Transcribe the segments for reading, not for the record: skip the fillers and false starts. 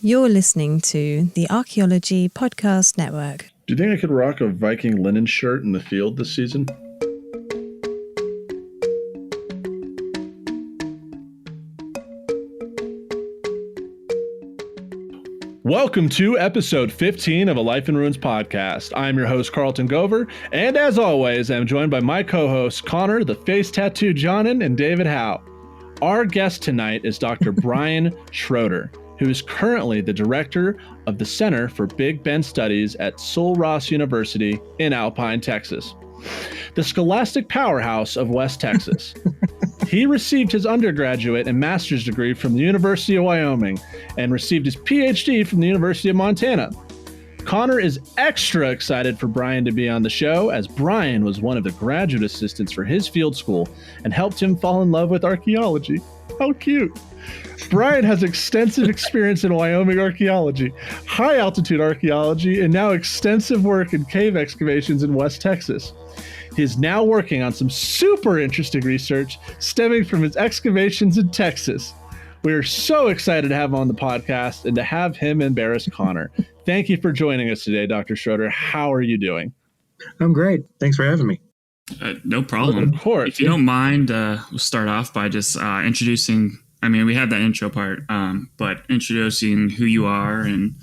You're listening to the Archaeology Podcast Network. Do you think I could rock a Viking linen shirt in the field this season? Welcome to episode 15 of A Life in Ruins podcast. I'm your host, Carlton Gover, and as always, I'm joined by my co-hosts, Connor, the Face Tattoo Johnnin, and David Howe. Our guest tonight is Dr. Bryon Schroeder, who is currently the director of the Center for Big Bend Studies at Sul Ross University in Alpine, Texas, the scholastic powerhouse of West Texas. He received his undergraduate and master's degree from the University of Wyoming and received his PhD from the University of Montana. Connor is extra excited for Bryon to be on the show, as Bryon was one of the graduate assistants for his field school and helped him fall in love with archaeology. How cute. Bryon has extensive experience in Wyoming archaeology, high-altitude archaeology, and now extensive work in cave excavations in West Texas. He is now working on some super interesting research stemming from his excavations in Texas. We are so excited to have him on the podcast and to have him embarrass Connor. Thank you for joining us today, Dr. Schroeder. How are you doing? I'm great. Thanks for having me. No problem. Of course. If you don't mind, we'll start off by just introducing, we have that intro part, but introducing who you are and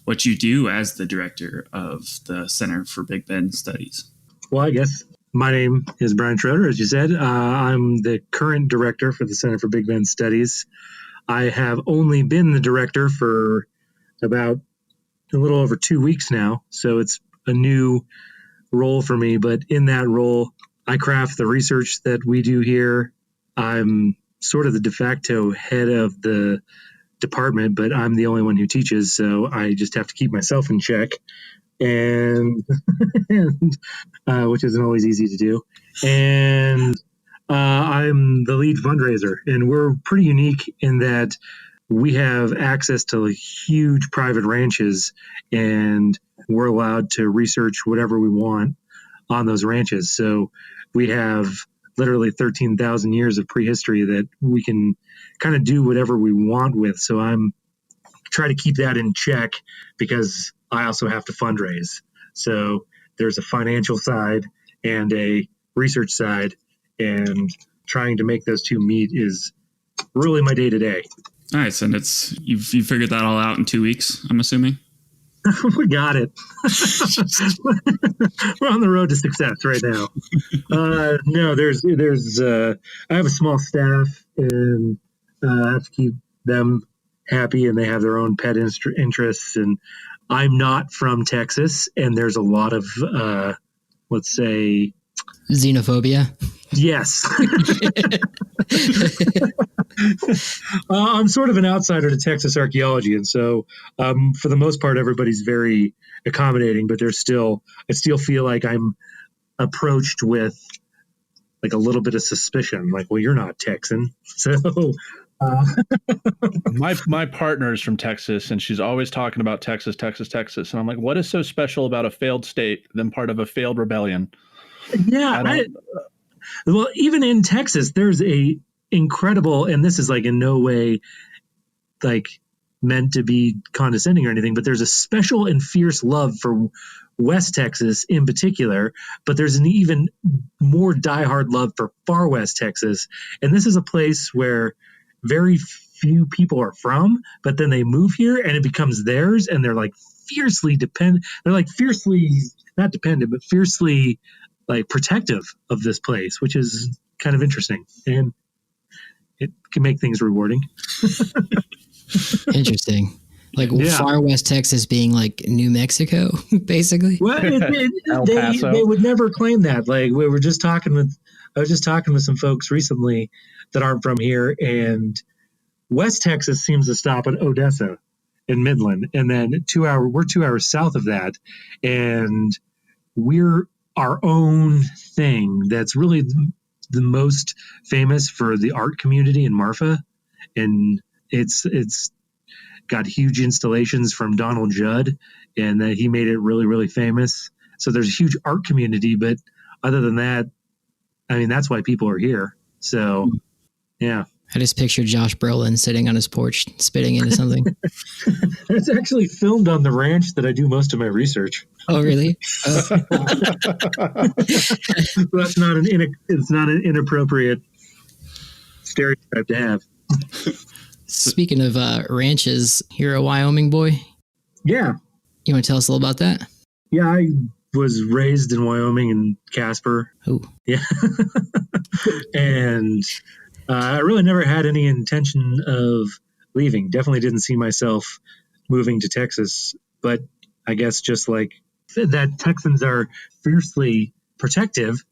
what you do as the director of the Center for Big Bend Studies. Well, I guess my name is Bryon Schroeder, as you said. I'm the current director for the Center for Big Bend Studies. I have only been the director for about a little over 2 weeks now, so it's a new role for me. But in that role, I craft the research that we do here. I'm sort of the de facto head of the department, but I'm the only one who teaches, so I just have to keep myself in check, and which isn't always easy to do. And I'm the lead fundraiser, and we're pretty unique in that we have access to huge private ranches, and we're allowed to research whatever we want on those ranches. So we have literally 13,000 years of prehistory that we can kind of do whatever we want with. So I'm trying to keep that in check because I also have to fundraise. So there's a financial side and a research side, and trying to make those two meet is really my day to day. Nice. And you figured that all out in 2 weeks, I'm assuming? We got it. We're on the road to success right now. No, there's I have a small staff, and I have to keep them happy, and they have their own pet interests. And I'm not from Texas, and there's a lot of, let's say, xenophobia. Yes. I'm sort of an outsider to Texas archaeology, and so for the most part, everybody's very accommodating, but I still feel like I'm approached with like a little bit of suspicion, like, well, you're not Texan. So My partner is from Texas, and she's always talking about Texas. And I'm like, what is so special about a failed state than part of a failed rebellion? Yeah. Well, even in Texas, there's a incredible, and this is like in no way like meant to be condescending or anything, but there's a special and fierce love for West Texas in particular, but there's an even more diehard love for far West Texas. And this is a place where very few people are from, but then they move here and it becomes theirs, and they're like fiercely not dependent, but fiercely like protective of this place, which is kind of interesting, and it can make things rewarding. Interesting. Like far West Texas being like New Mexico, basically. Well, they would never claim that. Like I was just talking with some folks recently that aren't from here, and West Texas seems to stop at Odessa in Midland, and then we're 2 hours south of that, and we're our own thing that's really the most famous for the art community in Marfa. And it's got huge installations from Donald Judd, and he made it really, really famous. So there's a huge art community, but other than that, that's why people are here. So, yeah. I just pictured Josh Brolin sitting on his porch, spitting into something. It's actually filmed on the ranch that I do most of my research. Oh, really? That's not it's not an inappropriate stereotype to have. Speaking of ranches, you're a Wyoming boy. Yeah. You want to tell us a little about that? Yeah, I was raised in Wyoming in Casper. Oh. Yeah. And I really never had any intention of leaving. Definitely didn't see myself moving to Texas. But I guess just like that, Texans are fiercely protective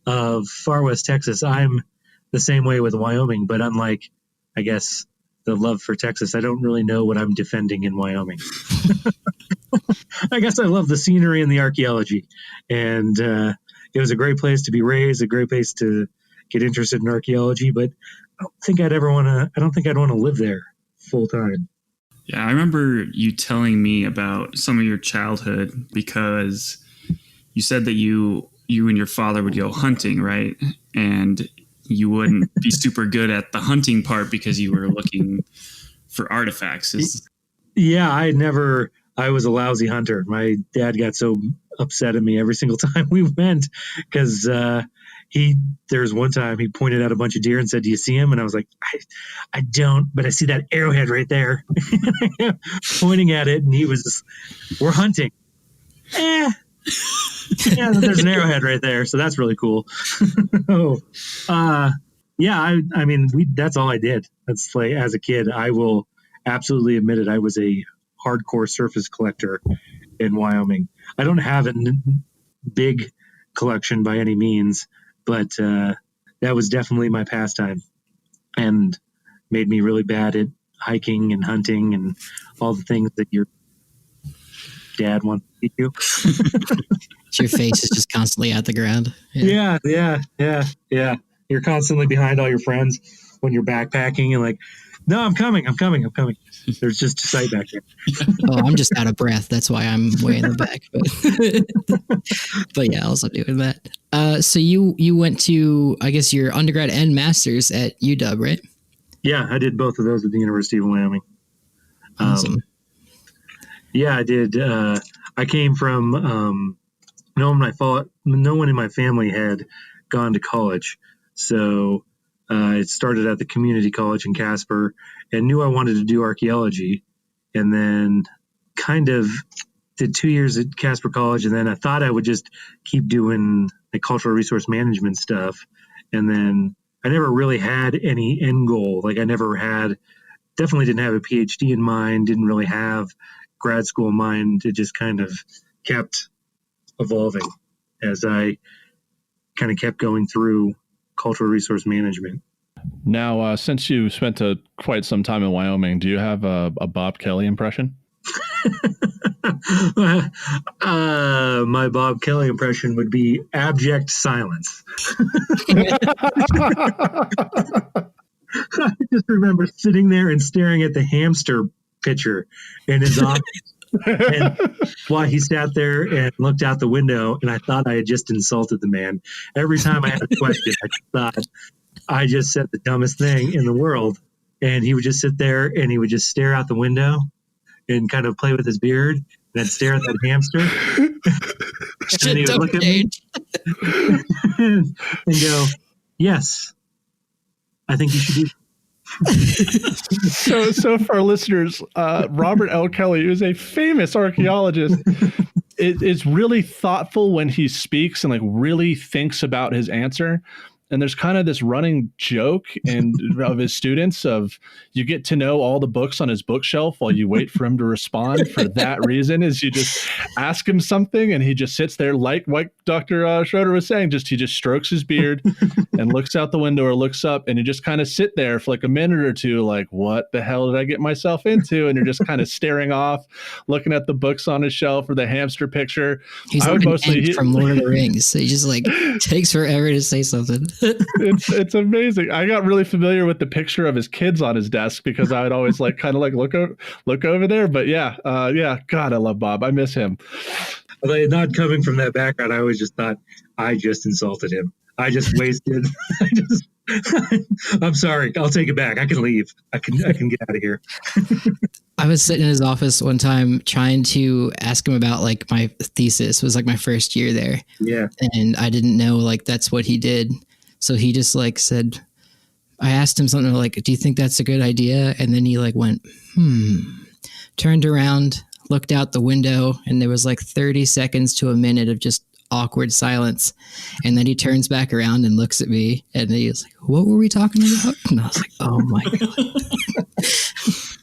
of far west Texas. I'm the same way with Wyoming, but unlike, I guess, the love for Texas, I don't really know what I'm defending in Wyoming. I guess I love the scenery and the archaeology, and it was a great place to be raised, a great place to get interested in archaeology. But I don't think I'd want to live there full time. Yeah, I remember you telling me about some of your childhood because you said that you and your father would go hunting, right? And you wouldn't be super good at the hunting part because you were looking for artifacts. Yeah, I was a lousy hunter. My dad got so upset at me every single time we went because there's one time he pointed out a bunch of deer and said, "Do you see him?" And I was like, I don't, but I see that arrowhead right there. Pointing at it, and he was just, "We're hunting." Yeah, there's an arrowhead right there, so that's really cool. Yeah, I mean, that's all I did. That's like, as a kid, I will absolutely admit it. I was a hardcore surface collector in Wyoming. I don't have a big collection by any means, but that was definitely my pastime and made me really bad at hiking and hunting and all the things that your dad wants to teach you. Your face is just constantly at the ground. Yeah. You're constantly behind all your friends when you're backpacking and like, "No, I'm coming. There's just a site back there." Oh, I'm just out of breath. That's why I'm way in the back. But yeah, also doing that. So you went to, I guess, your undergrad and master's at UW, right? Yeah, I did both of those at the University of Wyoming. Awesome. Yeah, I did. I came from no one in my family had gone to college, so I started at the community college in Casper and knew I wanted to do archaeology, and then kind of did 2 years at Casper College, and then I thought I would just keep doing the cultural resource management stuff, and then I never really had any end goal. Like definitely didn't have a PhD in mind, didn't really have grad school in mind. It just kind of kept evolving as I kind of kept going through cultural resource management. Now, since you spent quite some time in Wyoming, do you have a Bob Kelly impression? My Bob Kelly impression would be abject silence. I just remember sitting there and staring at the hamster picture in his office. And while he sat there and looked out the window, and I thought I had just insulted the man. Every time I had a question, I thought I just said the dumbest thing in the world. And he would just sit there and he would just stare out the window and kind of play with his beard and I'd stare at that hamster. And then he would look at me and go, "Yes, I think you should do." So for our listeners, Robert L. Kelly, who is a famous archaeologist, is really thoughtful when he speaks and like really thinks about his answer. And there's kind of this running joke of his students of you get to know all the books on his bookshelf while you wait for him to respond. For that reason is you just ask him something and he just sits there like Dr. Schroeder was saying, he just strokes his beard and looks out the window or looks up and you just kind of sit there for like a minute or two like, what the hell did I get myself into? And you're just kind of staring off, looking at the books on his shelf or the hamster picture. He's like Ent from Lord of the Rings. So he just like takes forever to say something. It's amazing. I got really familiar with the picture of his kids on his desk because I would always like kind of like look over there. But yeah, God, I love Bob. I miss him. Although not coming from that background, I always just thought I just insulted him. I just wasted. I'm sorry. I'll take it back. I can leave. I can get out of here. I was sitting in his office one time trying to ask him about like my thesis. It was like my first year there. Yeah. And I didn't know like that's what he did. So he just like said, I asked him something like, do you think that's a good idea? And then he like went, turned around, looked out the window, and there was like 30 seconds to a minute of just awkward silence. And then he turns back around and looks at me, and he was like, what were we talking about? And I was like, oh my God.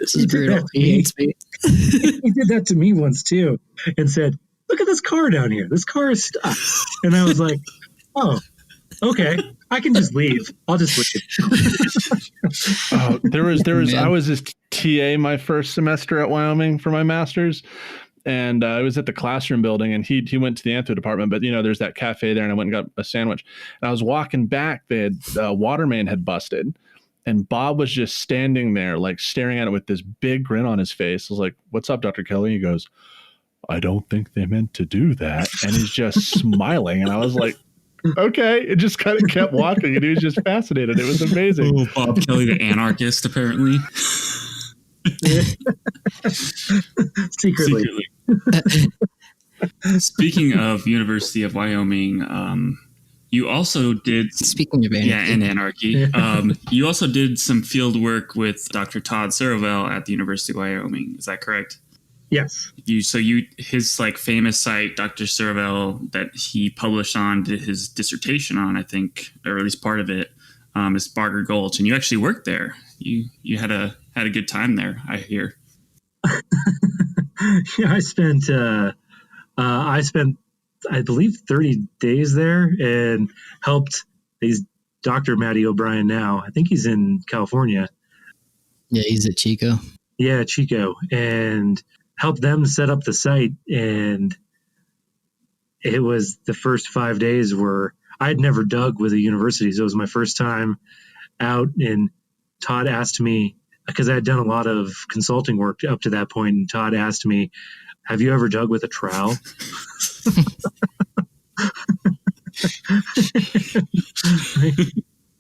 This is brutal. He hates me. He did that to me once too, and said, look at this car down here. This car is stuck. And I was like, oh, okay. I can just leave. I'll just leave. Oh, there was. I was his TA my first semester at Wyoming for my master's, and I was at the classroom building, and he went to the anthro department. But there's that cafe there, and I went and got a sandwich. And I was walking back. The water main had busted, and Bob was just standing there, like staring at it with this big grin on his face. I was like, "What's up, Dr. Kelly?" He goes, "I don't think they meant to do that," and he's just smiling. And I was like, okay. It just kind of kept walking, and he was just fascinated. It was amazing. Oh, Bob Kelly, the anarchist, apparently. Secretly. Speaking of University of Wyoming, you also did... Speaking of anarchy. Yeah, and anarchy. You also did some field work with Dr. Todd Serovell at the University of Wyoming. Is that correct? Yes. His like famous site, Dr. Serovell, that he published on his dissertation on, I think, or at least part of it, is Barger Gulch, and you actually worked there. You had a good time there, I hear. Yeah, I spent I believe 30 days there and helped. He's Dr. Matty O'Brien now. I think he's in California. Yeah, he's at Chico. Yeah, Chico, and helped them set up the site. And it was the first 5 days where I had never dug with a university. So it was my first time out, and Todd asked me, because I had done a lot of consulting work up to that point, and Todd asked me, have you ever dug with a trowel?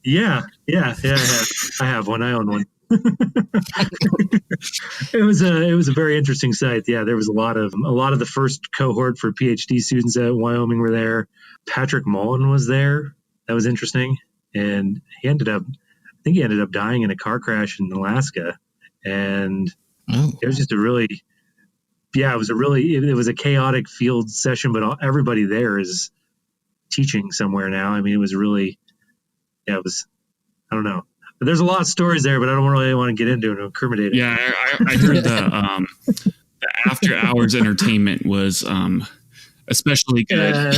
Yeah, I have one. I own one. It was a very interesting site. Yeah, there was a lot of the first cohort for PhD students at Wyoming were there. Patrick Mullen was there. That was interesting, and he ended up dying in a car crash in Alaska. And it was just it was a chaotic field session, but everybody there is teaching somewhere now. I mean, it was really, I don't know. But there's a lot of stories there, but I don't really want to get into it and incriminate it. Yeah, I heard the after hours entertainment was especially good.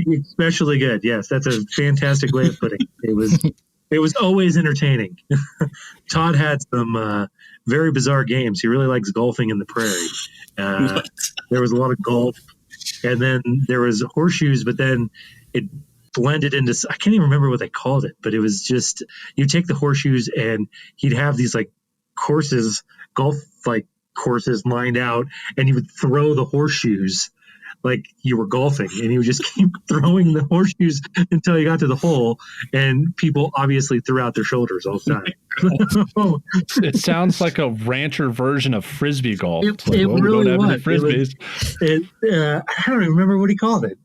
Especially good. Yes, that's a fantastic way of putting it. It was always entertaining. Todd had some very bizarre games. He really likes golfing in the prairie. There was a lot of golf, and then there was horseshoes, but then it blended into, I can't even remember what they called it, but it was just, you take the horseshoes and he'd have these like courses, golf like courses lined out, and you would throw the horseshoes like you were golfing, and you would just keep throwing the horseshoes until you got to the hole, and people obviously threw out their shoulders all the time. It sounds like a rancher version of frisbee golf. It really was. Frisbees. I don't even remember what he called it.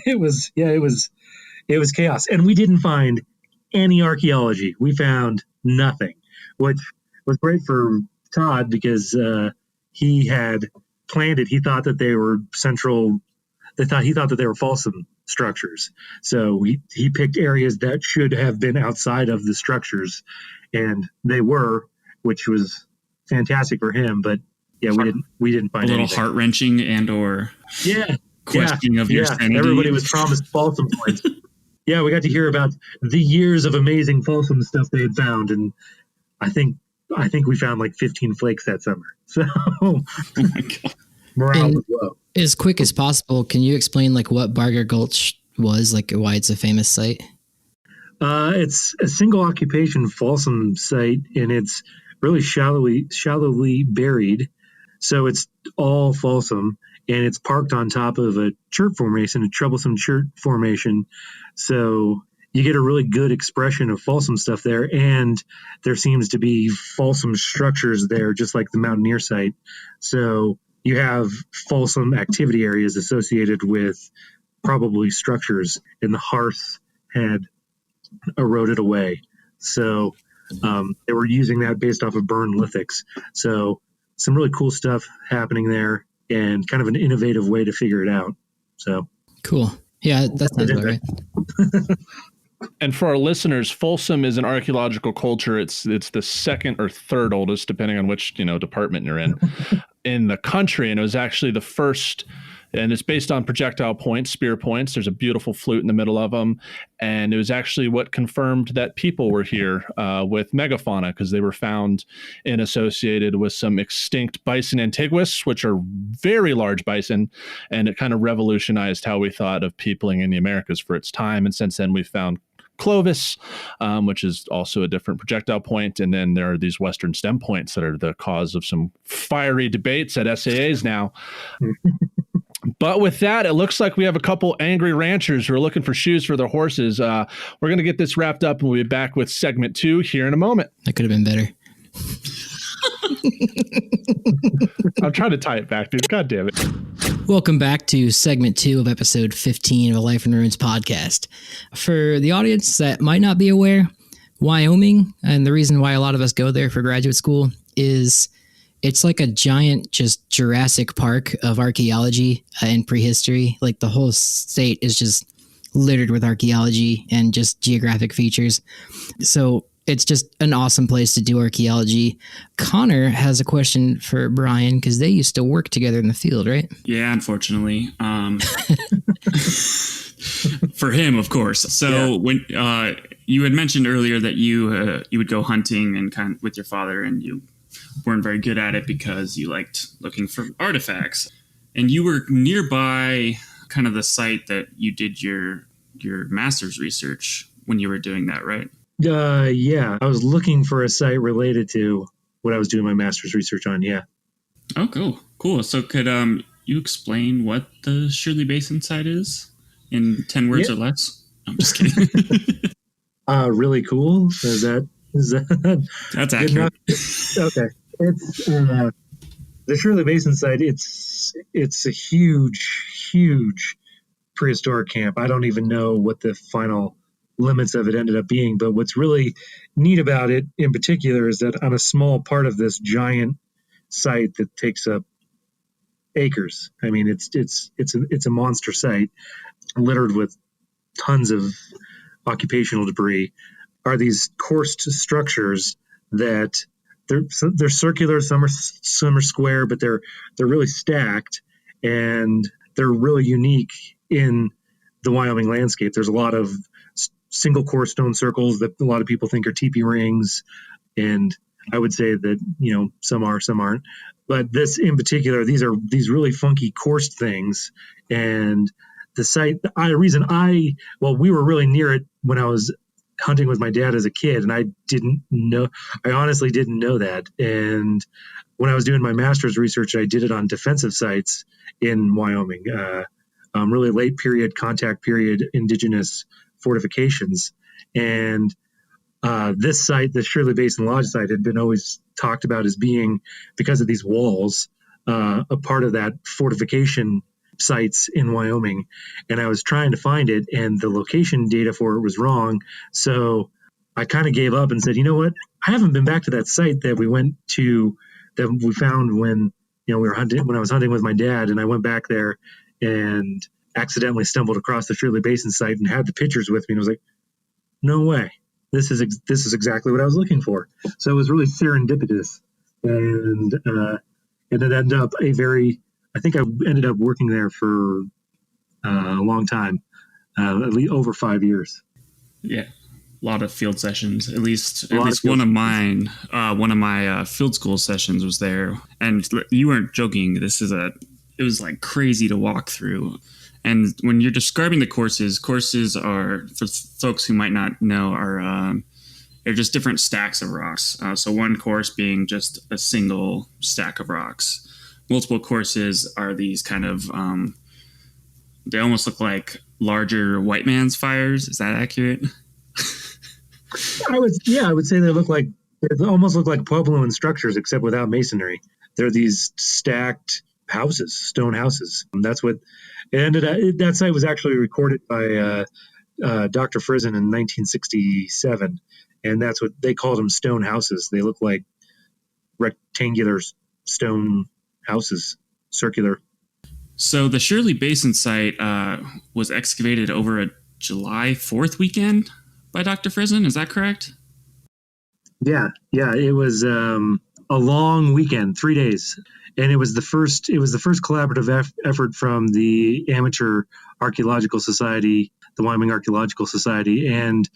It was chaos, and we didn't find any archaeology. We found nothing, which was great for Todd because he had planned it. He thought that they were he thought that they were Folsom structures. So he picked areas that should have been outside of the structures, and they were, which was fantastic for him. But yeah, we didn't find a little anything. Heart-wrenching and/or questioning of your sanity. Everybody was promised Folsom points. Yeah, we got to hear about the years of amazing Folsom stuff they had found, and I think we found like 15 flakes that summer. So morale was low. As quick as possible, can you explain like what Barger Gulch was, like why it's a famous site? It's a single occupation Folsom site, and it's really shallowly buried. So it's all Folsom, and it's parked on top of a chert formation, a troublesome chert formation. So you get a really good expression of Folsom stuff there, and there seems to be Folsom structures there, just like the Mountaineer site. So you have Folsom activity areas associated with probably structures, and the hearths had eroded away. So they were using that based off of burned lithics. So some really cool stuff happening there, and kind of an innovative way to figure it out. So Cool. Yeah, that sounds about right. And for our listeners, Folsom is an archaeological culture. It's the second or third oldest, depending on which department you're in the country, and it was actually the first. And it's based on projectile points, spear points. There's a beautiful flute in the middle of them. And it was actually what confirmed that people were here with megafauna, because they were found and associated with some extinct bison antiguus, which are very large bison. And it kind of revolutionized how we thought of peopling in the Americas for its time. And since then, we've found Clovis, which is also a different projectile point. And then there are these Western stem points that are the cause of some fiery debates at SAAs now. But with that, it looks like we have a couple angry ranchers who are looking for shoes for their horses. We're going to get this wrapped up, and we'll be back with segment 2 here in a moment. That could have been better. I'm trying to tie it back, dude. God damn it. Welcome back to segment 2 of episode 15 of a Life in Ruins podcast. For the audience that might not be aware, Wyoming, and the reason why a lot of us go there for graduate school, is it's like a giant, just Jurassic Park of archaeology and prehistory. Like the whole state is just littered with archaeology and just geographic features. So it's just an awesome place to do archaeology. Connor has a question for Bryon, because they used to work together in the field, right? Yeah, unfortunately. For him, of course. So when you had mentioned earlier that you would go hunting and kind of with your father, and you weren't very good at it because you liked looking for artifacts, and you were nearby kind of the site that you did your master's research when you were doing that, right? Yeah, I was looking for a site related to what I was doing my master's research on. Yeah. Oh, cool. So could you explain what the Shirley Basin site is in 10 words or less? I'm just kidding. Really cool. Is that that's accurate? Okay. It's the Shirley Basin site. It's a huge prehistoric camp. I don't even know what the final limits of it ended up being, but what's really neat about it in particular is that on a small part of this giant site that takes up acres, I mean, it's a monster site littered with tons of occupational debris, are these coursed structures that they're circular, some are square, but they're really stacked, and they're really unique in the Wyoming landscape. There's a lot of single core stone circles that a lot of people think are teepee rings, and I would say that some are, some aren't. But this in particular, these are these really funky coursed things, and the site. We were really near it when I was hunting with my dad as a kid, and I honestly didn't know that. And when I was doing my master's research, I did it on defensive sites in Wyoming, really late period, contact period, indigenous fortifications. And this site, the Shirley Basin Lodge site, had been always talked about as being, because of these walls, a part of that fortification sites in Wyoming. And I was trying to find it, and the location data for it was wrong. So I kind of gave up and said, you know what? I haven't been back to that site that we went to, that we found when we were hunting, when I was hunting with my dad. And I went back there and accidentally stumbled across the Shirley Basin site and had the pictures with me, and I was like, no way. This is exactly what I was looking for. So it was really serendipitous, and it ended up I think I ended up working there for a long time, at least over 5 years. Yeah, a lot of field sessions. At least one of mine, one of my field school sessions was there. And you weren't joking. It was like crazy to walk through. And when you're describing the courses are, for folks who might not know, they're just different stacks of rocks. So one course being just a single stack of rocks. multiple courses are these kind of, they almost look like larger white man's fires. Is that accurate? I would say they almost look like Puebloan structures, except without masonry. They're these stacked houses, stone houses. That's what it ended up. That site was actually recorded by Dr. Friesen in 1967, and that's what they called them, stone houses. They look like rectangular stone houses, circular. So the Shirley Basin site was excavated over a July 4th weekend by Dr. Friesen. Is that correct? Yeah. It was a long weekend, 3 days, and it was the first collaborative effort from the Amateur Archaeological Society, the Wyoming Archaeological Society, and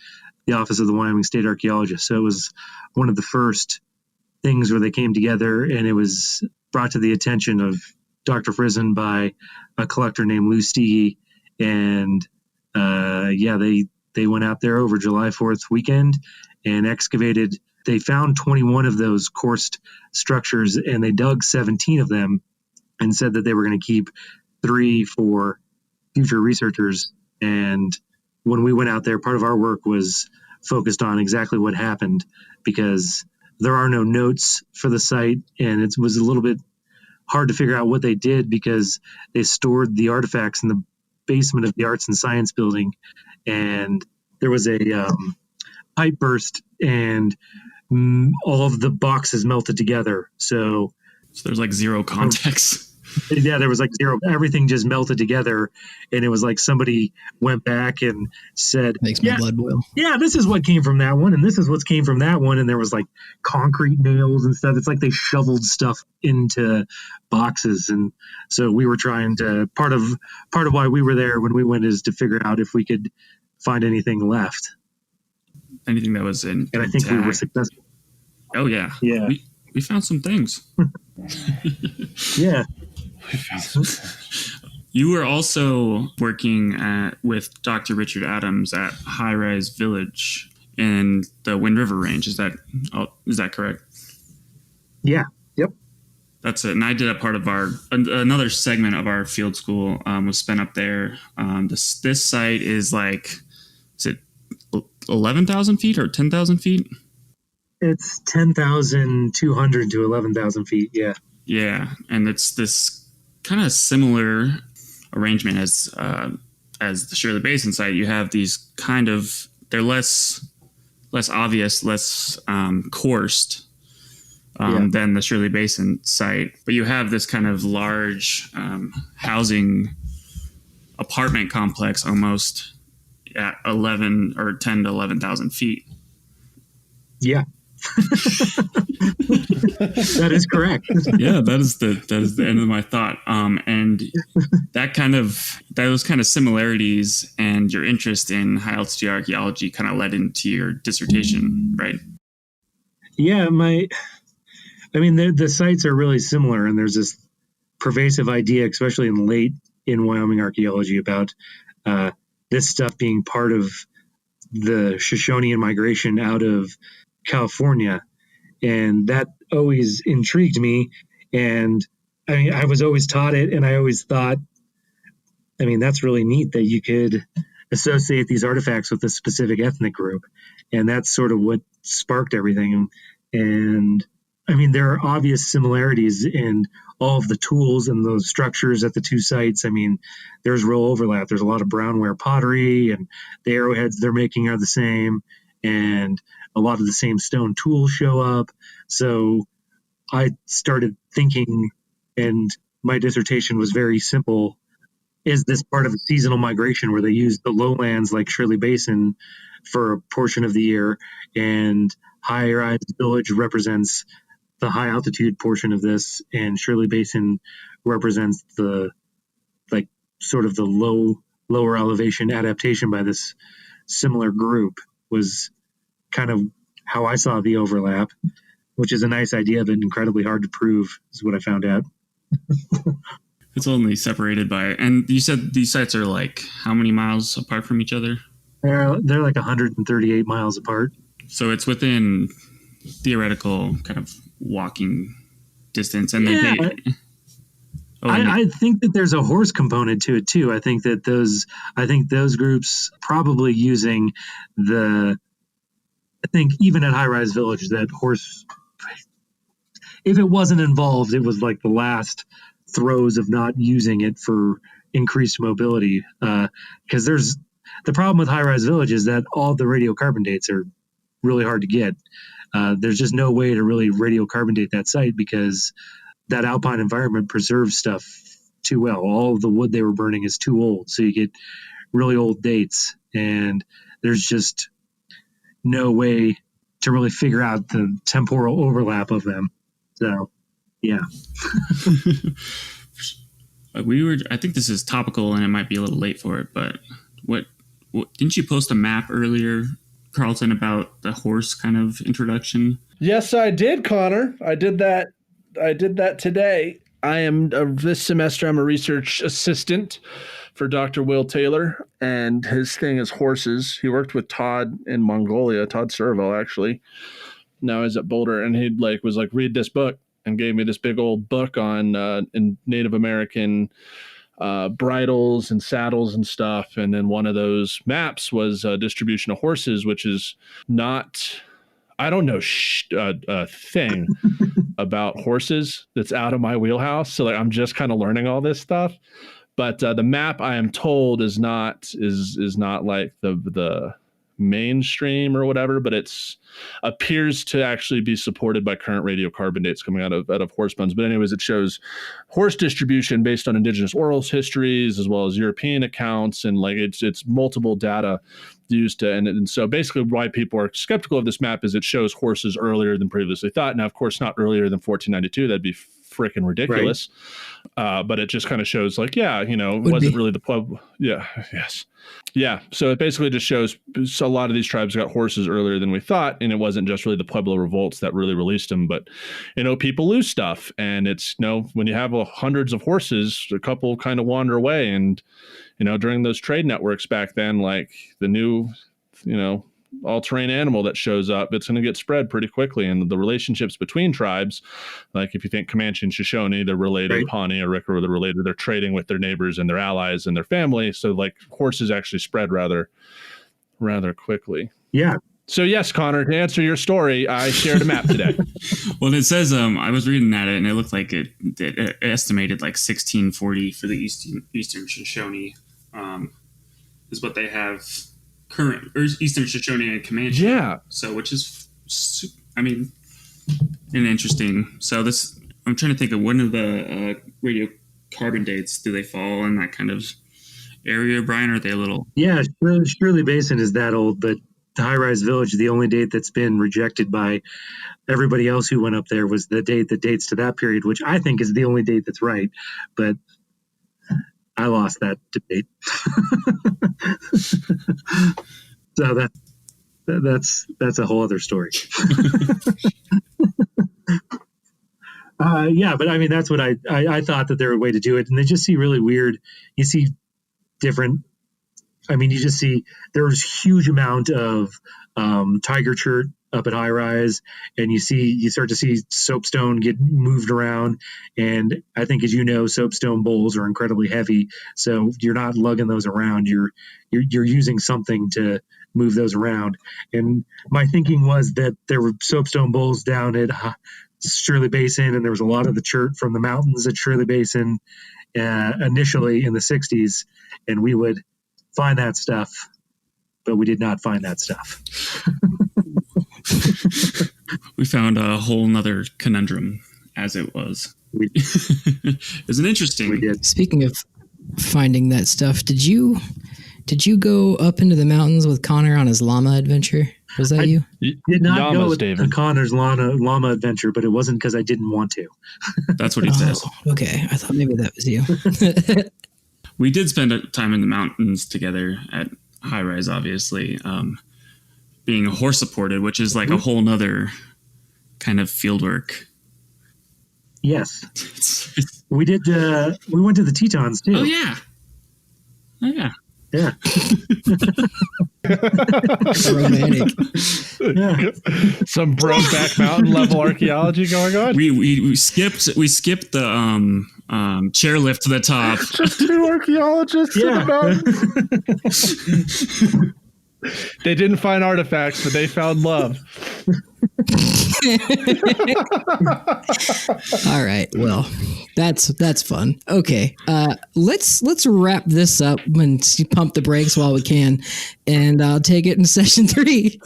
the Office of the Wyoming State Archaeologist. So it was one of the first things where they came together, and it was brought to the attention of Dr. Friesen by a collector named Lou Steege, and they went out there over July 4th weekend and excavated. They found 21 of those coursed structures, and they dug 17 of them and said that they were going to keep 3 for future researchers. And when we went out there, part of our work was focused on exactly what happened, because there are no notes for the site, and it was a little bit hard to figure out what they did, because they stored the artifacts in the basement of the Arts and Science building, and there was a pipe burst, and all of the boxes melted together. So there's like zero context. Yeah, there was like zero. Everything just melted together, and it was like somebody went back and said, Makes my blood boil. Yeah, this is what came from that one, and this is what came from that one, and there was like concrete nails and stuff. It's like they shoveled stuff into boxes, and so we were trying to. Part of why we were there when we went is to figure out if we could find anything left. Anything that was in. And I think we were successful. Oh yeah. Yeah. We found some things. Yeah. You were also working with Dr. Richard Adams at High Rise Village in the Wind River Range. Is that correct? Yeah. Yep. That's it. And I did a part of another segment of our field school was spent up there. This site is like, is it 11,000 feet or 10,000 feet? It's 10,200 to 11,000 feet. Yeah. Yeah. And it's this kind of similar arrangement as the Shirley Basin site. You have these kind of, they're less obvious, less coursed than the Shirley Basin site, but you have this kind of large housing apartment complex almost at 11 or 10 to 11,000 feet. Yeah. That is correct. Yeah, that is the end of my thought. And those kind of similarities and your interest in high altitude archaeology kind of led into your dissertation, right? Yeah, the sites are really similar, and there's this pervasive idea, especially in Wyoming archaeology, about this stuff being part of the Shoshonean migration out of California, and that always intrigued me. And I was always taught it, and I always thought, that's really neat that you could associate these artifacts with a specific ethnic group, and that's sort of what sparked everything. And there are obvious similarities in all of the tools and those structures at the two sites. There's real overlap. There's a lot of brownware pottery, and the arrowheads they're making are the same, and a lot of the same stone tools show up. So I started thinking, and my dissertation was very simple. Is this part of a seasonal migration where they use the lowlands like Shirley Basin for a portion of the year, and High Rise Village represents the high altitude portion of this, and Shirley Basin represents the lower elevation adaptation by this similar group? Was kind of how I saw the overlap, which is a nice idea, but incredibly hard to prove, is what I found out. It's only separated by, and you said these sites are like how many miles apart from each other? They're like 138 miles apart. So it's within theoretical kind of walking distance, and I think that there's a horse component to it too. I think those groups probably using I think even at High Rise Village, that horse, if it wasn't involved, it was like the last throes of not using it for increased mobility. Because there's the problem with High Rise Village is that all the radiocarbon dates are really hard to get. There's just no way to really radiocarbon date that site because that alpine environment preserves stuff too well. All of the wood they were burning is too old, so you get really old dates, and there's just no way to really figure out the temporal overlap of them. So, yeah. I think this is topical and it might be a little late for it, but what didn't you post a map earlier, Carlton, about the horse kind of introduction? Yes, I did, Connor. I did that today. This semester, I'm a research assistant for Dr. Will Taylor, and his thing is horses. He worked with Todd in Mongolia, Todd Servo, actually. Now he's at Boulder, and he was like, read this book, and gave me this big old book on in Native American bridles and saddles and stuff. And then one of those maps was distribution of horses, which is not, I don't know a thing about horses that's out of my wheelhouse. So I'm just kind of learning all this stuff. But the map, I am told, is not like the mainstream or whatever, but it's appears to actually be supported by current radiocarbon dates coming out of horse bones. But anyways, it shows horse distribution based on indigenous oral histories as well as European accounts, and it's multiple data used to, and so basically why people are skeptical of this map is it shows horses earlier than previously thought. Now, of course, not earlier than 1492. That'd be freaking ridiculous. Right. But it just kind of shows it wasn't really the pub. Yeah. Yes. Yeah. So it basically just shows a lot of these tribes got horses earlier than we thought. And it wasn't just really the Pueblo revolts that really released them, but, people lose stuff. And it's, when you have hundreds of horses, a couple kind of wander away. And, during those trade networks back then, like the new, all-terrain animal that shows up, it's going to get spread pretty quickly. And the relationships between tribes, like if you think Comanche and Shoshone, they're related, right. Pawnee or Ricker, they're related, they're trading with their neighbors and their allies and their family. So horses actually spread rather quickly. Yeah. So yes, Connor, to answer your story, I shared a map today. Well, it says, I was reading at it and it looked like it estimated 1640 for the Eastern Shoshone, is what they have current, or Eastern Shoshone and Comanche. Yeah. So, which is, and interesting. So I'm trying to think of when of the radiocarbon dates do they fall in that kind of area, Bryon? Or are they a little? Yeah, Shirley Basin is that old, but the High Rise Village, the only date that's been rejected by everybody else who went up there was the date that dates to that period, which I think is the only date that's right. But I lost that debate. So that's a whole other story. Yeah, but that's what I thought that there was a way to do it, and they just see really weird. You see different. You just see there was huge amount of tiger chert up at High Rise, and you start to see soapstone get moved around. And I think, as you know, soapstone bowls are incredibly heavy, so you're not lugging those around. You're using something to move those around. And my thinking was that there were soapstone bowls down at Shirley Basin, and there was a lot of the chert from the mountains at Shirley Basin initially in the 60s, and we would find that stuff, but we did not find that stuff. We found a whole nother conundrum, as it was. It was an interesting. We did. Speaking of finding that stuff, did you go up into the mountains with Connor on his llama adventure? Was that you? Did not go with Connor's llama adventure, but it wasn't because I didn't want to. That's what he says. Okay, I thought maybe that was you. We did spend time in the mountains together at High Rise, obviously, being horse supported, which is a whole nother kind of field work. Yes. We did. We went to the Tetons too. Oh, yeah. Yeah. Romantic. Yeah. Some Brokeback Mountain level archaeology going on. We skipped the chairlift to the top. Just two archaeologists in Yeah. the mountains. They didn't find artifacts, but they found love. All right. Well, that's fun. Okay. Let's wrap this up and pump the brakes while we can, and I'll take it in session 3.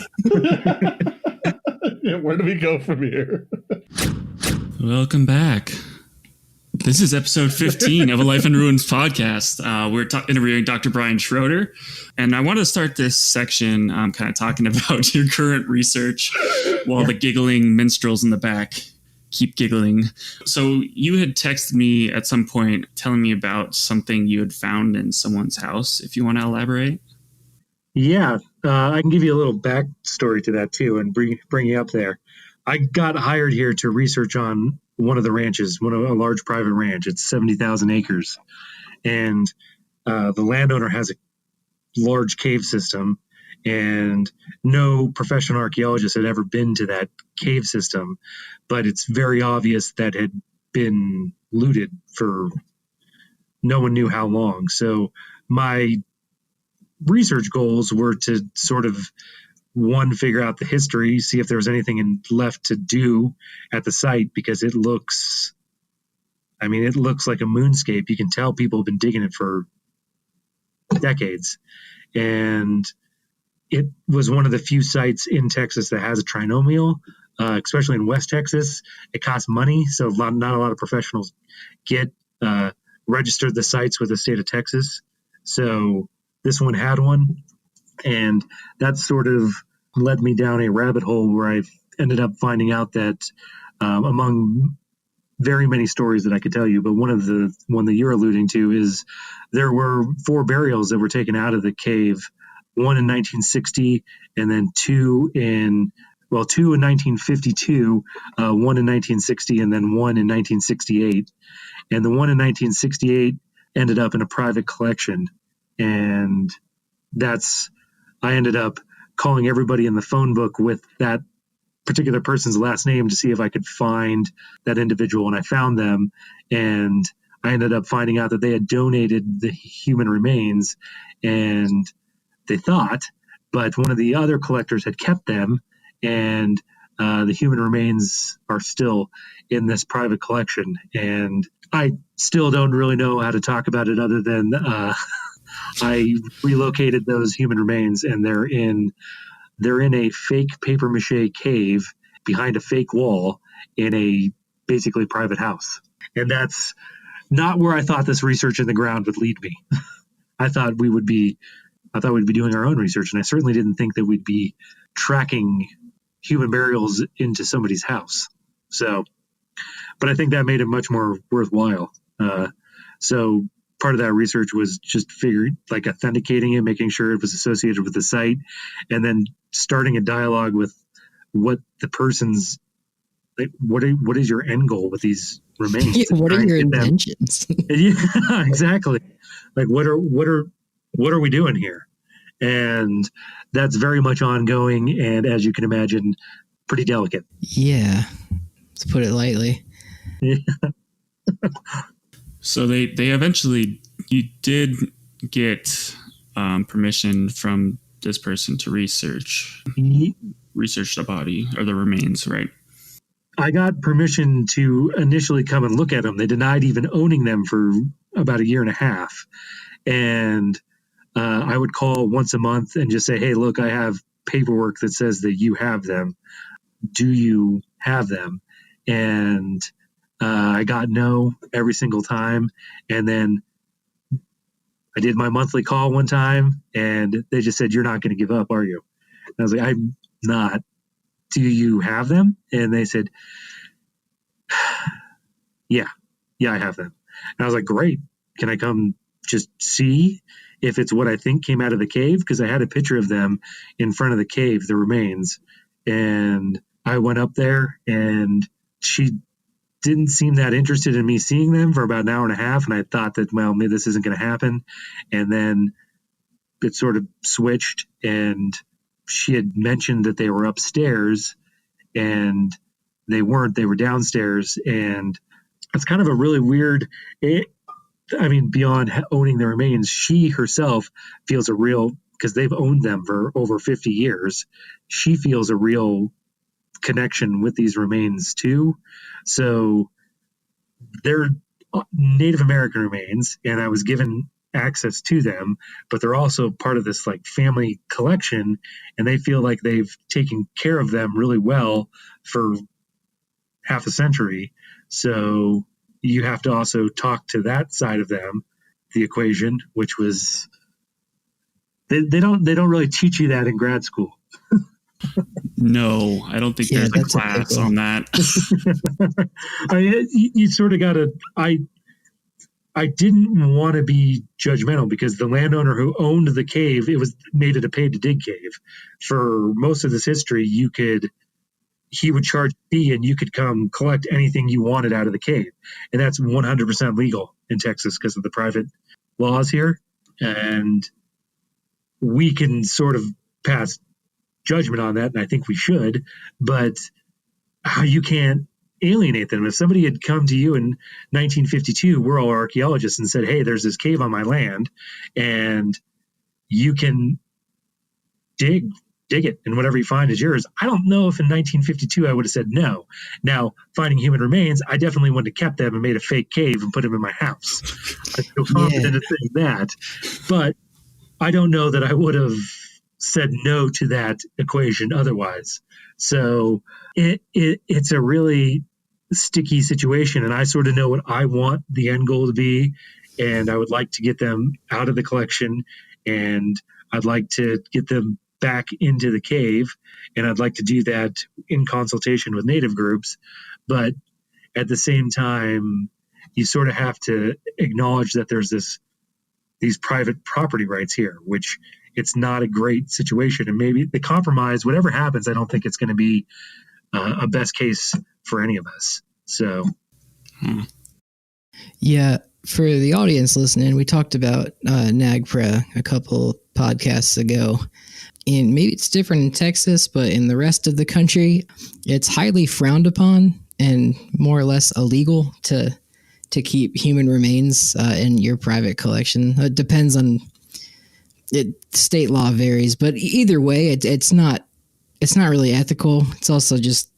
Yeah, where do we go from here? Welcome back. This is episode 15 of A Life in Ruins podcast. We're interviewing Dr. Bryon Schroeder, and I want to start this section kind of talking about your current research while the giggling minstrels in the back keep giggling. So you had texted me at some point telling me about something you had found in someone's house, if you want to elaborate. Yeah. I can give you a little backstory to that too and bring you up there. I got hired here to research on one of the ranches, a large private ranch. It's 70,000 acres. And the landowner has a large cave system, and no professional archaeologist had ever been to that cave system, but it's very obvious that it had been looted for no one knew how long. So my research goals were to sort of figure out the history, see if there was anything left to do at the site, because it looks like a moonscape. You can tell people have been digging it for decades. And it was one of the few sites in Texas that has a trinomial, especially in West Texas. It costs money, so not a lot of professionals get registered the sites with the state of Texas. So this one had one. And that sort of led me down a rabbit hole where I ended up finding out that among very many stories that I could tell you, but one that you're alluding to is there were 4 burials that were taken out of the cave, one in 1960 and then two in 1952, one in 1960 and then one in 1968. And the one in 1968 ended up in a private collection. And I ended up calling everybody in the phone book with that particular person's last name to see if I could find that individual, and I found them. And I ended up finding out that they had donated the human remains, and they thought, but one of the other collectors had kept them, and the human remains are still in this private collection. And I still don't really know how to talk about it other than I relocated those human remains, and they're in a fake paper mache cave behind a fake wall in a basically private house. And that's not where I thought this research in the ground would lead me. I thought we'd be doing our own research, and I certainly didn't think that we'd be tracking human burials into somebody's house. So, but I think that made it much more worthwhile. So part of that research was just authenticating it, making sure it was associated with the site, and then starting a dialogue with what the person's, what is your end goal with these remains? Yeah, what are your intentions? Yeah, exactly. Like, what are we doing here? And that's very much ongoing, and as you can imagine, pretty delicate. Yeah, to put it lightly. Yeah. So they eventually, you did get permission from this person to research the body or the remains, right? I got permission to initially come and look at them. They denied even owning them for about a year and a half. And I would call once a month and just say, hey, look, I have paperwork that says that you have them. Do you have them? And I got no every single time. And then I did my monthly call one time, and they just said, you're not going to give up, are you? And I was like, I'm not. Do you have them? And they said, yeah, I have them. And I was like, great. Can I come just see if it's what I think came out of the cave? Because I had a picture of them in front of the cave, the remains. And I went up there, and she didn't seem that interested in me seeing them for about an hour and a half. And I thought that, well, maybe this isn't going to happen. And then it sort of switched, and she had mentioned that they were upstairs, and they weren't. They were downstairs, and it's kind of a really weird. Beyond owning the remains, she herself feels a real, because they've owned them for over 50 years. She feels a real connection with these remains too. So they're Native American remains, and I was given access to them, but they're also part of this like family collection, and they feel like they've taken care of them really well for half a century. So you have to also talk to that side of them, the equation, which was they don't really teach you that in grad school. No, I don't think there's a class on that. You sort of got to. I didn't want to be judgmental, because the landowner who owned the cave, made it a pay to dig cave. For most of this history, he would charge a fee, and you could come collect anything you wanted out of the cave. And that's 100% legal in Texas because of the private laws here. And we can sort of pass judgment on that, and I think we should, but you can't alienate them. If somebody had come to you in 1952, we're all archaeologists, and said, hey, there's this cave on my land, and you can dig it, and whatever you find is yours. I don't know if in 1952 I would have said no. Now, finding human remains, I definitely wouldn't have kept them and made a fake cave and put them in my house. I feel confident in saying that, but I don't know that I would have said no to that equation otherwise. So it's a really sticky situation, and I sort of know what I want the end goal to be, and I would like to get them out of the collection, and I'd like to get them back into the cave, and I'd like to do that in consultation with native groups. But at the same time, you sort of have to acknowledge that there's these private property rights here, which it's not a great situation. And maybe the compromise, whatever happens, I don't think it's going to be a best case for any of us. So, yeah, for the audience listening, we talked about NAGPRA a couple podcasts ago. And maybe it's different in Texas, but in the rest of the country, it's highly frowned upon and more or less illegal to keep human remains in your private collection. It depends on it. State law varies, but either way, it's not really ethical. It's also just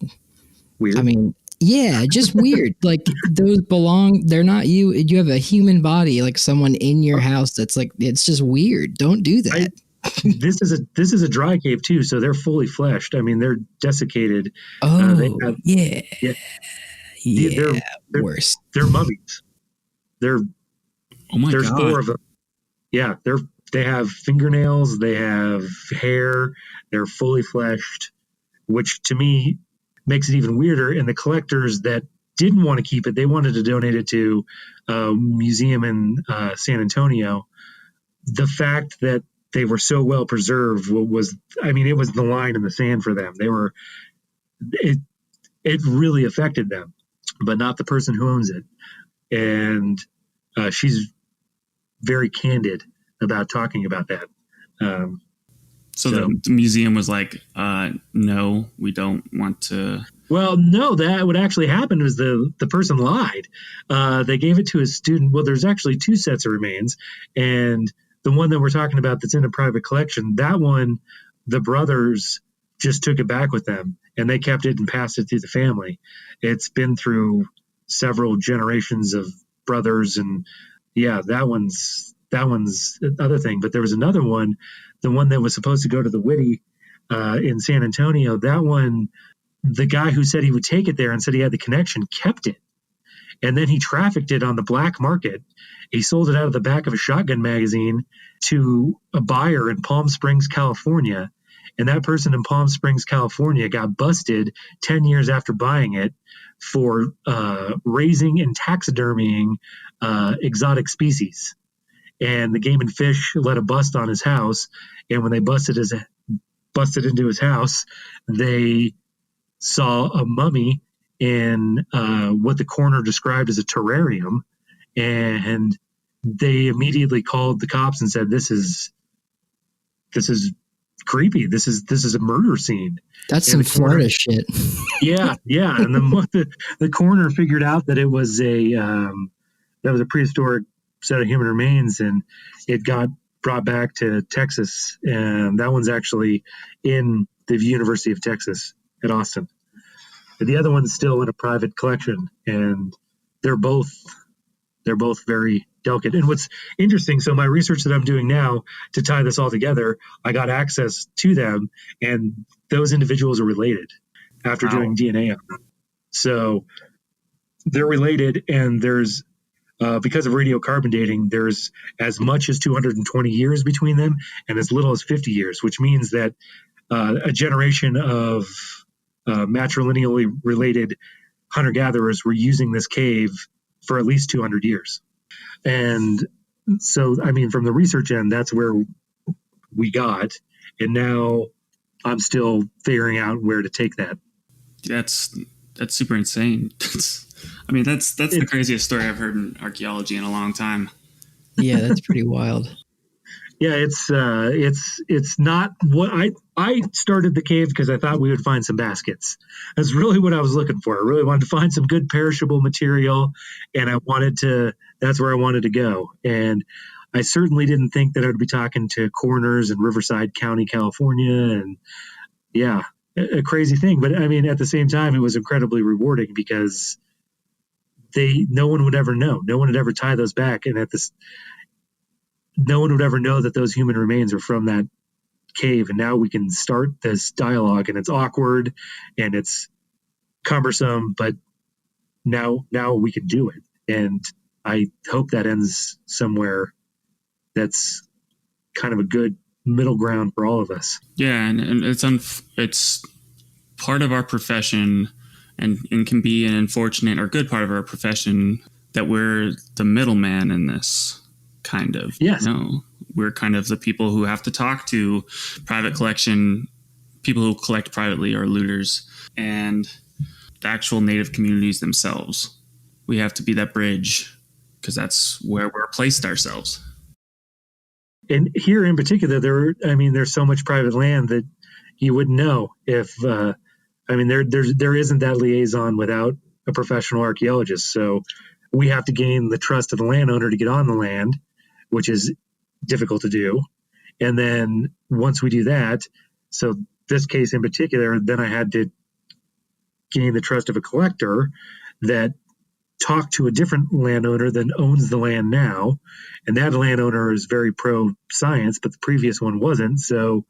weird. I mean, yeah, just weird. Like they're not you. You have a human body, like someone in your house. That's like, it's just weird. Don't do that. This is a dry cave too, so they're fully fleshed. I mean, they're desiccated. Oh, they're worse. They're mummies. There's God. 4 of them. Yeah, they have fingernails, they have hair, they're fully fleshed, which to me makes it even weirder. And the collectors that didn't want to keep it, they wanted to donate it to a museum in San Antonio. The fact that they were so well preserved it was the line in the sand for them. It really affected them, but not the person who owns it. And she's very candid about talking about that. So the museum was like, no, we don't want to. Well, no, that what actually happened was the person lied. They gave it to a student. Well, there's actually 2 sets of remains, and the one that we're talking about that's in a private collection, that one, the brothers just took it back with them, and they kept it and passed it through the family. It's been through several generations of brothers, and yeah, that one's the other thing. But there was another one, the one that was supposed to go to the Whitty in San Antonio. That one, the guy who said he would take it there and said he had the connection kept it. And then he trafficked it on the black market. He sold it out of the back of a shotgun magazine to a buyer in Palm Springs, California. And that person in Palm Springs, California got busted 10 years after buying it for raising and taxidermying exotic species. And the Game and Fish let a bust on his house. And when they busted into his house, they saw a mummy in what the coroner described as a terrarium, and they immediately called the cops and said, this is this is creepy. This is a murder scene. That's And some Florida shit. Yeah. And the coroner figured out that it was a prehistoric set of human remains, and it got brought back to Texas. And that one's actually in the University of Texas at Austin. But the other one's still in a private collection, and they're both very delicate. And what's interesting, so my research that I'm doing now to tie this all together, I got access to them, and those individuals are related after doing DNA on them. So they're related, and there's because of radiocarbon dating, there's as much as 220 years between them and as little as 50 years, which means that a generation of matrilineally related hunter-gatherers were using this cave for at least 200 years. And so, I mean, from the research end, that's where we got. And now I'm still figuring out where to take that. That's super insane. That's the craziest story I've heard in archaeology in a long time. Yeah, that's pretty wild. Yeah, it's not what I started the cave because I thought we would find some baskets. That's really what I was looking for. I really wanted to find some good perishable material, and that's where I wanted to go. And I certainly didn't think that I would be talking to coroners in Riverside County, California, and yeah, a crazy thing. But I mean, at the same time, it was incredibly rewarding because no one would ever know. No one would ever tie those back, and no one would ever know that those human remains are from that cave. And now we can start this dialogue, and it's awkward and it's cumbersome, but now we can do it. And I hope that ends somewhere that's kind of a good middle ground for all of us. Yeah. And it's part of our profession and can be an unfortunate or good part of our profession that we're the middleman in this. Kind of. Yes. No, we're kind of the people who have to talk to private collection, people who collect privately or looters, and the actual native communities themselves. We have to be that bridge because that's where we're placed ourselves. And here in particular, there's so much private land that you wouldn't know if, there isn't that liaison without a professional archaeologist. So we have to gain the trust of the landowner to get on the land, which is difficult to do. And then once we do that, so this case in particular, then I had to gain the trust of a collector that talked to a different landowner that owns the land now. And that landowner is very pro-science, but the previous one wasn't. So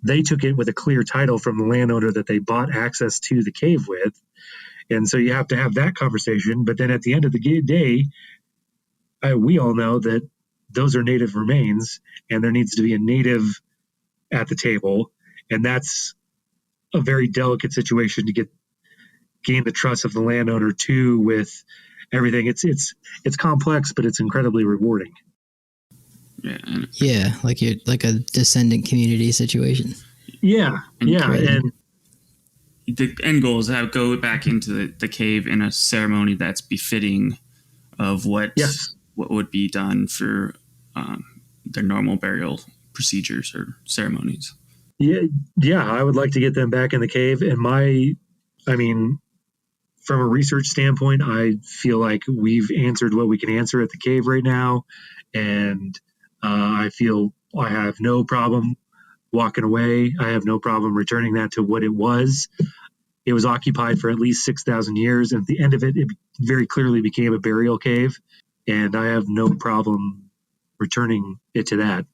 they took it with a clear title from the landowner that they bought access to the cave with. And so you have to have that conversation. But then at the end of the day, we all know that those are native remains, and there needs to be a native at the table. And that's a very delicate situation to gain the trust of the landowner too, with everything. It's complex, but it's incredibly rewarding. Yeah. Like a descendant community situation. Yeah. And the end goal is to go back into the cave in a ceremony that's befitting of what would be done for their normal burial procedures or ceremonies. Yeah, I would like to get them back in the cave. And from a research standpoint, I feel like we've answered what we can answer at the cave right now. And I feel I have no problem walking away. I have no problem returning that to what it was. It was occupied for at least 6,000 years. And at the end of it, it very clearly became a burial cave. And I have no problem returning it to that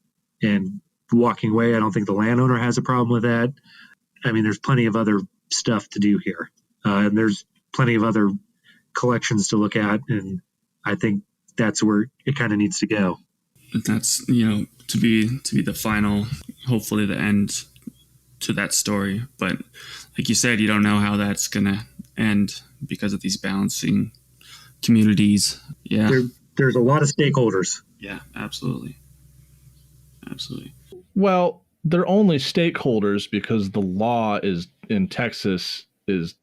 and walking away. I don't think the landowner has a problem with that. I mean, there's plenty of other stuff to do here. And there's plenty of other collections to look at. And I think that's where it kind of needs to go. That's, to be the final, hopefully the end to that story. But like you said, you don't know how that's going to end because of these balancing communities. Yeah. There's a lot of stakeholders. Yeah, absolutely. Well, they're only stakeholders because the law in Texas is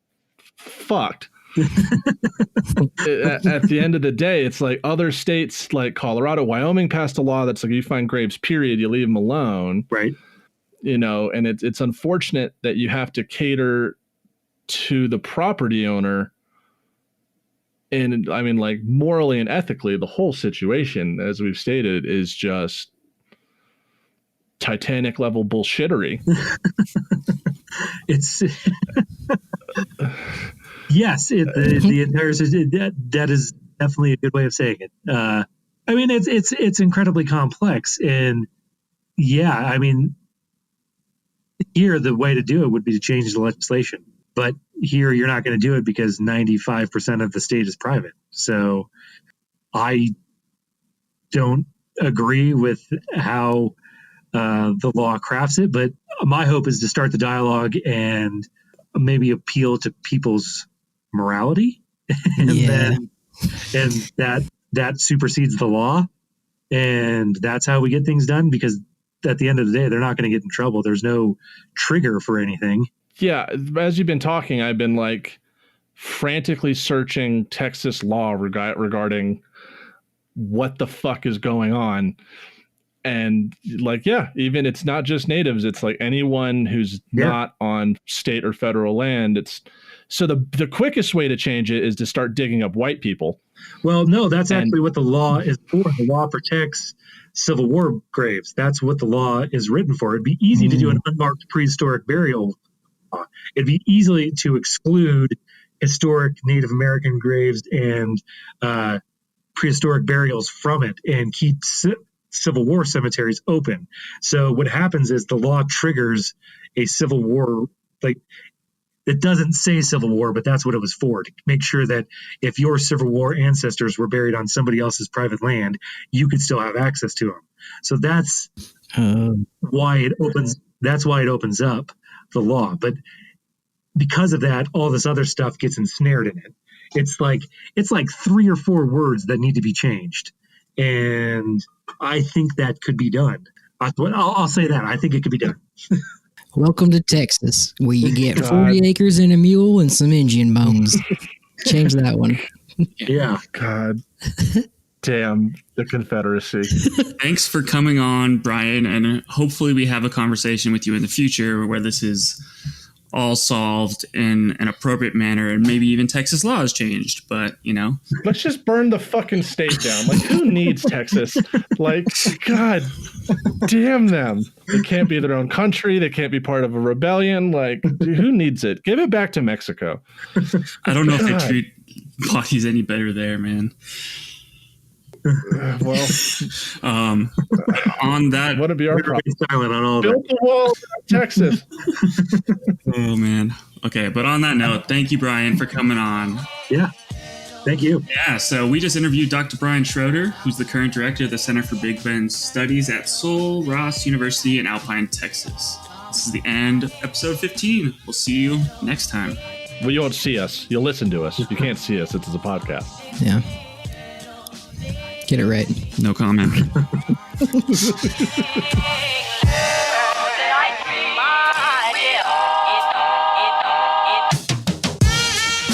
fucked. At the end of the day, it's like other states like Colorado, Wyoming passed a law that's like you find graves, period, you leave them alone. Right. and it's unfortunate that you have to cater to the property owner. And I mean, like, morally and ethically, the whole situation, as we've stated, is just Titanic level bullshittery. It's yes, the entire that is definitely a good way of saying it. I mean, it's incredibly complex, and yeah, I mean, here the way to do it would be to change the legislation, but here you're not going to do it because 95% of the state is private. So I don't agree with how the law crafts it, but my hope is to start the dialogue and maybe appeal to people's morality, and that supersedes the law, and that's how we get things done. Because at the end of the day, they're not going to get in trouble. There's no trigger for anything. Yeah, as you've been talking, I've been like frantically searching Texas law regarding what the fuck is going on. And like, yeah, even it's not just natives. It's like anyone who's not on state or federal land. It's so the quickest way to change it is to start digging up white people. Well, no, that's actually what the law is for. The law protects Civil War graves. That's what the law is written for. It'd be easy to do an unmarked prehistoric burial law. It'd be easy to exclude historic Native American graves and prehistoric burials from it and keep Civil War cemeteries open. So what happens is the law triggers a Civil War, like, it doesn't say Civil War, but that's what it was for, to make sure that if your Civil War ancestors were buried on somebody else's private land, you could still have access to them. So that's why it opens. That's why it opens up the law. But because of that, all this other stuff gets ensnared in it. It's like 3 or 4 words that need to be changed, and I think that could be done. I'll say that. I think it could be done. Welcome to Texas, where you get 40 acres and a mule and some Indian bones. Change that one. Yeah. God damn the Confederacy. Thanks for coming on, Bryon, and hopefully we have a conversation with you in the future where this is all solved in an appropriate manner, and maybe even Texas law has changed. But let's just burn the fucking state down. Like, who needs Texas? Like, God damn them. They can't be their own country. They can't be part of a rebellion. Like, who needs it? Give it back to Mexico. I don't know if they treat bodies any better there, man. Well, on that, what would be our problem? Silent on all build the wall, Texas. Oh man. Okay, but on that note, thank you, Bryon, for coming on. Yeah, thank you. Yeah, so we just interviewed Dr. Bryon Schroeder, who's the current director of the Center for Big Bend Studies at Sul Ross University in Alpine, Texas. This is the end of episode 15. We'll see you next time. Well, you won't see us. You'll listen to us. You can't see us. It's a podcast. Yeah. Get it right. No comment.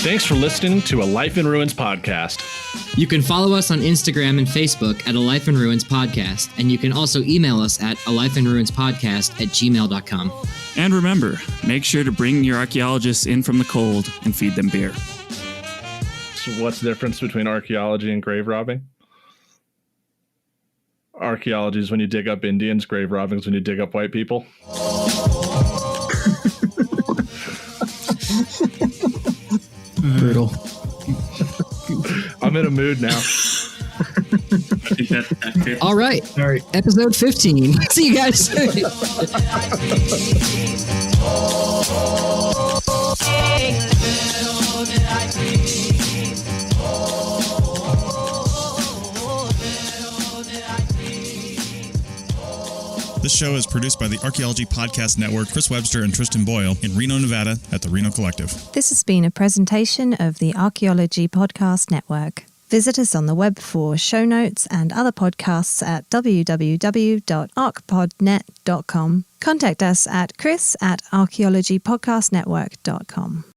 Thanks for listening to A Life in Ruins podcast. You can follow us on Instagram and Facebook at A Life in Ruins Podcast, and you can also email us at alifeinruinspodcast@gmail.com. And remember, make sure to bring your archaeologists in from the cold and feed them beer. So what's the difference between archaeology and grave robbing? Archaeology is when you dig up Indians. Grave robbing is when you dig up white people. Brutal. I'm in a mood now. All right. Sorry. Episode 15. See you guys soon. This show is produced by the Archaeology Podcast Network, Chris Webster and Tristan Boyle in Reno, Nevada at the Reno Collective. This has been a presentation of the Archaeology Podcast Network. Visit us on the web for show notes and other podcasts at www.archpodnet.com. Contact us at chris@archaeologypodcastnetwork.com.